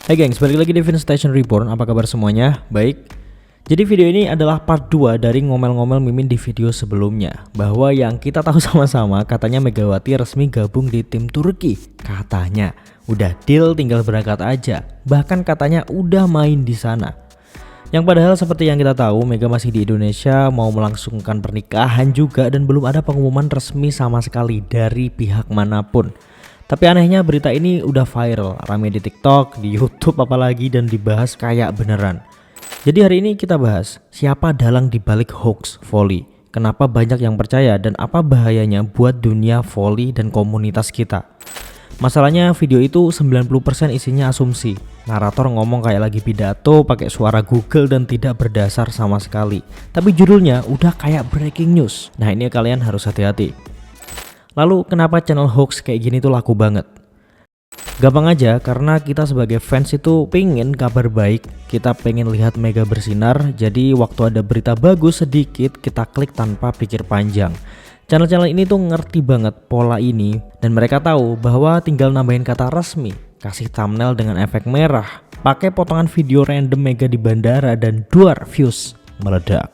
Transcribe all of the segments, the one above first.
Hai gengs, balik lagi di Vin Station Reborn. Apa kabar semuanya? Baik. Jadi video ini adalah part 2 dari ngomel-ngomel Mimin di video sebelumnya, bahwa yang kita tahu sama-sama katanya Megawati resmi gabung di tim Turki. Katanya udah deal, tinggal berangkat aja. Bahkan katanya udah main di sana. Yang padahal seperti yang kita tahu, Mega masih di Indonesia, mau melangsungkan pernikahan juga, dan belum ada pengumuman resmi sama sekali dari pihak manapun. Tapi anehnya berita ini udah viral, rame di TikTok, di YouTube apalagi, dan dibahas kayak beneran. Jadi hari ini kita bahas siapa dalang dibalik hoax volley, kenapa banyak yang percaya, dan apa bahayanya buat dunia volley dan komunitas kita. Masalahnya video itu 90% isinya asumsi. Narator ngomong kayak lagi pidato pakai suara Google dan tidak berdasar sama sekali. Tapi judulnya udah kayak breaking news. Nah ini kalian harus hati-hati. Lalu kenapa channel hoax kayak gini tuh laku banget? Gampang aja, karena kita sebagai fans itu pengen kabar baik, kita pengen lihat Mega bersinar. Jadi waktu ada berita bagus sedikit, kita klik tanpa pikir panjang. Channel-channel ini tuh ngerti banget pola ini, dan mereka tahu bahwa tinggal nambahin kata resmi, kasih thumbnail dengan efek merah, pakai potongan video random Mega di bandara, dan duar, views meledak.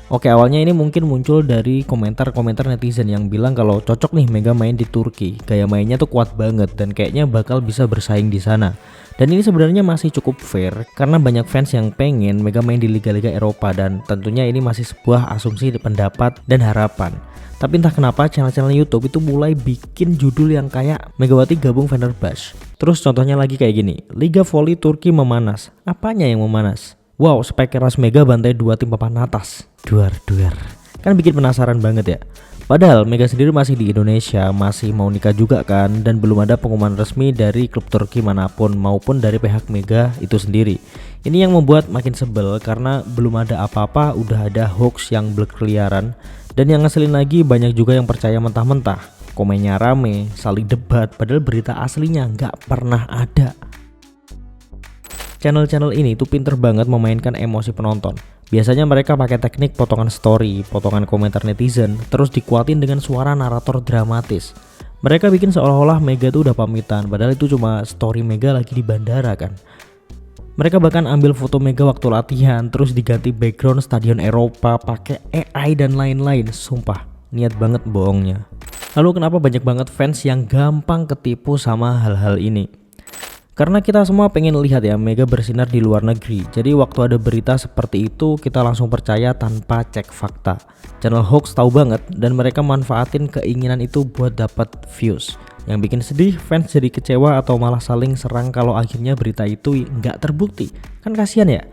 Oke, awalnya ini mungkin muncul dari komentar-komentar netizen yang bilang kalau cocok nih Mega main di Turki, gaya mainnya tuh kuat banget dan kayaknya bakal bisa bersaing di sana. Dan ini sebenarnya masih cukup fair karena banyak fans yang pengen Mega main di liga-liga Eropa, dan tentunya ini masih sebuah asumsi, pendapat, dan harapan. Tapi entah kenapa channel-channel YouTube itu mulai bikin judul yang kayak Megawati gabung Fenerbahce. Terus contohnya lagi kayak gini, Liga Voli Turki memanas. Apanya yang memanas? Wow, Spekeras Mega bantai 2 tim papan atas. Duar. Kan bikin penasaran banget ya. Padahal Mega sendiri masih di Indonesia, masih mau nikah juga kan, dan belum ada pengumuman resmi dari klub Turki manapun maupun dari pihak Mega itu sendiri. Ini yang membuat makin sebel karena belum ada apa-apa udah ada hoax yang berkeliaran, dan yang ngeselin lagi banyak juga yang percaya mentah-mentah. Komennya rame, saling debat, padahal berita aslinya nggak pernah ada. Channel-channel ini tuh pinter banget memainkan emosi penonton. Biasanya mereka pakai teknik potongan story, potongan komentar netizen, terus dikuatin dengan suara narator dramatis. Mereka bikin seolah-olah Mega tuh udah pamitan, padahal itu cuma story Mega lagi di bandara kan. Mereka bahkan ambil foto Mega waktu latihan, terus diganti background stadion Eropa, pakai AI dan lain-lain. Sumpah, niat banget bohongnya. Lalu kenapa banyak banget fans yang gampang ketipu sama hal-hal ini? Karena kita semua pengen lihat ya Mega bersinar di luar negeri. Jadi waktu ada berita seperti itu kita langsung percaya tanpa cek fakta. Channel hoax tahu banget dan mereka manfaatin keinginan itu buat dapat views. Yang bikin sedih, fans jadi kecewa atau malah saling serang kalau akhirnya berita itu nggak terbukti. Kan kasihan ya.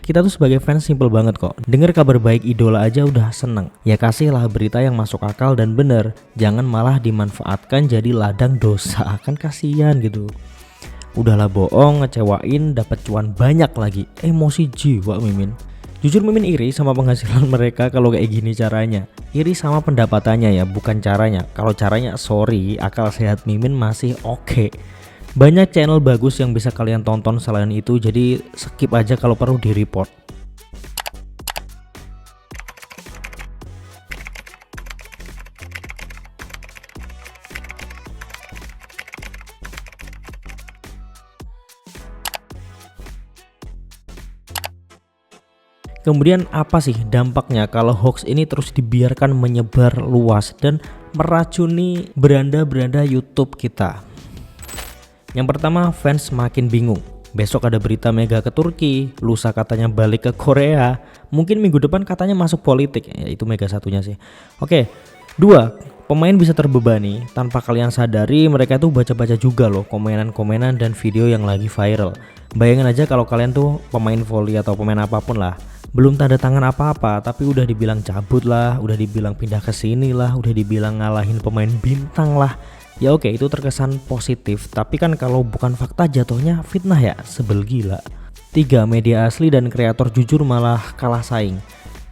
Kita tuh sebagai fans simple banget kok. Dengar kabar baik idola aja udah seneng. Ya kasihlah berita yang masuk akal dan bener. Jangan malah dimanfaatkan jadi ladang dosa. Kan kasihan gitu. Udahlah bohong, ngecewain, dapat cuan banyak lagi. Emosi jiwa Mimin. Jujur Mimin iri sama penghasilan mereka kalau kayak gini caranya. Iri sama pendapatannya ya, bukan caranya. Kalau caranya sorry, akal sehat Mimin masih oke. Banyak channel bagus yang bisa kalian tonton selain itu, jadi skip aja kalau perlu di report. Kemudian apa sih dampaknya kalau hoax ini terus dibiarkan menyebar luas dan meracuni beranda-beranda YouTube kita? Yang pertama, fans makin bingung. Besok ada berita Mega ke Turki, lusa katanya balik ke Korea, mungkin minggu depan katanya masuk politik, ya, itu Mega satunya sih. Oke, 2, pemain bisa terbebani. Tanpa kalian sadari mereka tuh baca-baca juga loh komenan-komenan dan video yang lagi viral. Bayangin aja kalau kalian tuh pemain volley atau pemain apapun lah, belum tanda tangan apa-apa tapi udah dibilang cabut lah, udah dibilang pindah ke sini lah, udah dibilang ngalahin pemain bintang lah. Ya oke, itu terkesan positif, tapi kan kalau bukan fakta jatuhnya fitnah ya, sebel gila. 3, media asli dan kreator jujur malah kalah saing.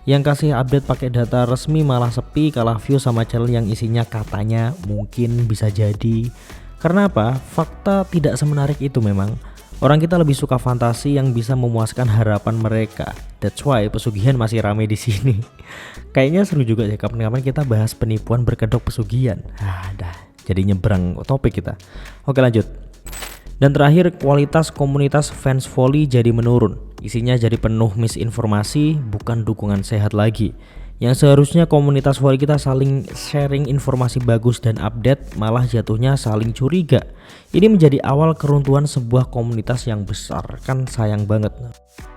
Yang kasih update pakai data resmi malah sepi, kalah view sama channel yang isinya katanya mungkin bisa jadi. Karena apa? Fakta tidak semenarik itu memang. Orang kita lebih suka fantasi yang bisa memuaskan harapan mereka. That's why pesugihan masih rame di sini. Kayaknya seru juga sih kapan-kapan kita bahas penipuan berkedok pesugihan. Dah, jadi nyebrang topik kita. Oke lanjut. Dan terakhir, kualitas komunitas fans volley jadi menurun. Isinya jadi penuh misinformasi, bukan dukungan sehat lagi. Yang seharusnya komunitas volley kita saling sharing informasi bagus dan update, malah jatuhnya saling curiga. Ini menjadi awal keruntuhan sebuah komunitas yang besar, kan sayang banget.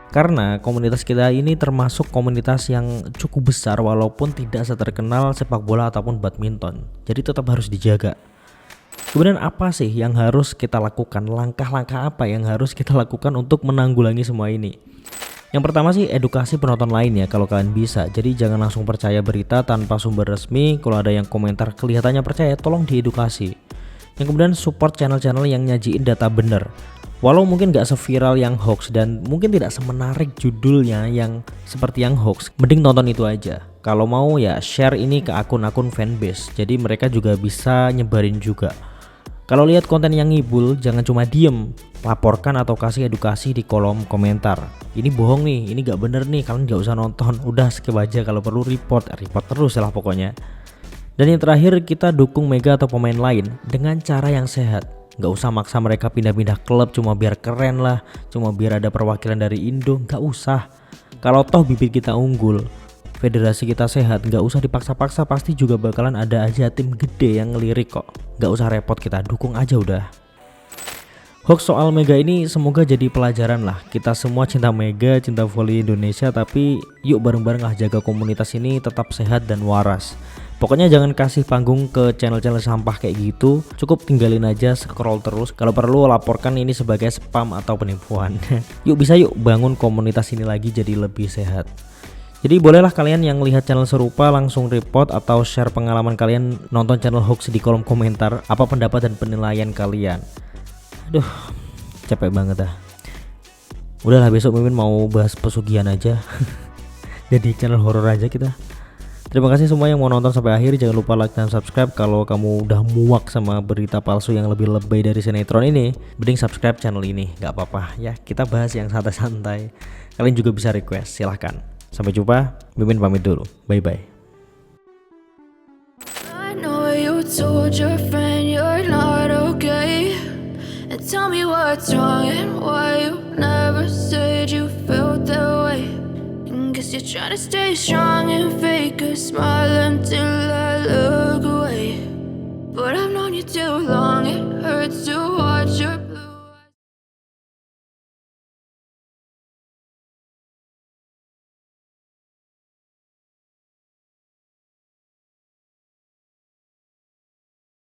Karena komunitas kita ini termasuk komunitas yang cukup besar walaupun tidak seterkenal sepak bola ataupun badminton. Jadi tetap harus dijaga. Kemudian apa sih yang harus kita lakukan? Langkah-langkah apa yang harus kita lakukan untuk menanggulangi semua ini? Yang pertama sih edukasi penonton lainnya kalau kalian bisa. Jadi jangan langsung percaya berita tanpa sumber resmi. Kalau ada yang komentar kelihatannya percaya, tolong diedukasi. Yang kemudian support channel-channel yang nyajiin data bener. Walau mungkin gak seviral yang hoax dan mungkin tidak semenarik judulnya yang seperti yang hoax, mending tonton itu aja. Kalau mau ya share ini ke akun-akun fanbase, jadi mereka juga bisa nyebarin juga. Kalau lihat konten yang ngibul, jangan cuma diem, laporkan atau kasih edukasi di kolom komentar. Ini bohong nih, ini gak bener nih, kalian gak usah nonton, udah skip aja. Kalau perlu report terus lah pokoknya. Dan yang terakhir, kita dukung Mega atau pemain lain dengan cara yang sehat. Gak usah maksa mereka pindah-pindah klub cuma biar keren lah, cuma biar ada perwakilan dari Indo, gak usah. Kalau toh bibit kita unggul, federasi kita sehat, gak usah dipaksa-paksa, pasti juga bakalan ada aja tim gede yang ngelirik kok. Gak usah repot, kita dukung aja udah. Hoax soal Mega ini semoga jadi pelajaran lah. Kita semua cinta Mega, cinta volley Indonesia, tapi yuk bareng-bareng lah jaga komunitas ini tetap sehat dan waras. Pokoknya jangan kasih panggung ke channel-channel sampah kayak gitu. Cukup tinggalin aja, scroll terus. Kalau perlu laporkan ini sebagai spam atau penipuan. Yuk bangun komunitas ini lagi jadi lebih sehat. Jadi bolehlah kalian yang lihat channel serupa langsung report atau share pengalaman kalian nonton channel hoax di kolom komentar. Apa pendapat dan penilaian kalian? Aduh, capek banget dah. Udahlah, besok Mimin mau bahas pesugihan aja. Jadi channel horor aja kita. Terima kasih semua yang mau nonton sampai akhir. Jangan lupa like dan subscribe. Kalau kamu udah muak sama berita palsu yang lebih lebay dari sinetron ini, mending subscribe channel ini. Gak apa-apa ya, kita bahas yang santai-santai. Kalian juga bisa request, silahkan. Sampai jumpa, Mimin pamit dulu. Bye-bye. I know you told your friend you're not okay, and tell me what's wrong and why you never said you felt that way. Guess you're trying to stay strong and fake a smile until I look